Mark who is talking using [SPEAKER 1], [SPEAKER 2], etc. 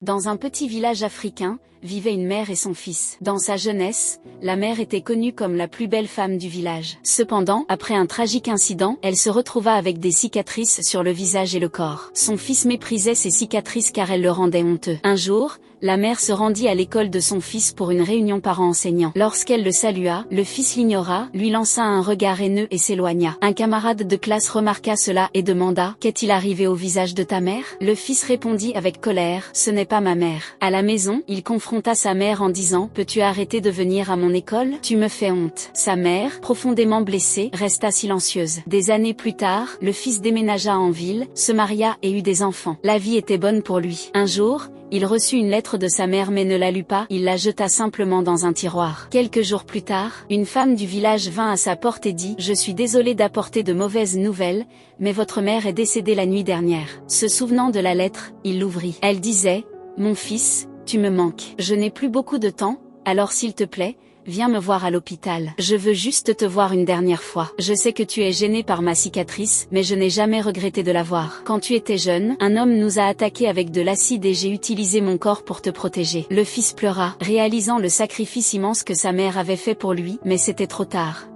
[SPEAKER 1] Dans un petit village africain, vivaient une mère et son fils. Dans sa jeunesse, la mère était connue comme la plus belle femme du village. Cependant, après un tragique incident, elle se retrouva avec des cicatrices sur le visage et le corps. Son fils méprisait ces cicatrices car elles le rendaient honteux. Un jour, la mère se rendit à l'école de son fils pour une réunion parents-enseignants. Lorsqu'elle le salua, le fils l'ignora, lui lança un regard haineux et s'éloigna. Un camarade de classe remarqua cela et demanda « Qu'est-il arrivé au visage de ta mère ?» Le fils répondit avec colère « Ce n'est pas ma mère. » À la maison, il confronta sa mère en disant « Peux-tu arrêter de venir à mon école? Tu me fais honte. » Sa mère, profondément blessée, resta silencieuse. Des années plus tard, le fils déménagea en ville, se maria et eut des enfants. La vie était bonne pour lui. Un jour, il reçut une lettre de sa mère mais ne la lut pas, il la jeta simplement dans un tiroir. Quelques jours plus tard, une femme du village vint à sa porte et dit « Je suis désolée d'apporter de mauvaises nouvelles, mais votre mère est décédée la nuit dernière. » Se souvenant de la lettre, il l'ouvrit. Elle disait « Mon fils, tu me manques. Je n'ai plus beaucoup de temps, alors s'il te plaît, viens me voir à l'hôpital. Je veux juste te voir une dernière fois. Je sais que tu es gêné par ma cicatrice, mais je n'ai jamais regretté de l'avoir. Quand tu étais jeune, un homme nous a attaqués avec de l'acide et j'ai utilisé mon corps pour te protéger. » Le fils pleura, réalisant le sacrifice immense que sa mère avait fait pour lui, mais c'était trop tard.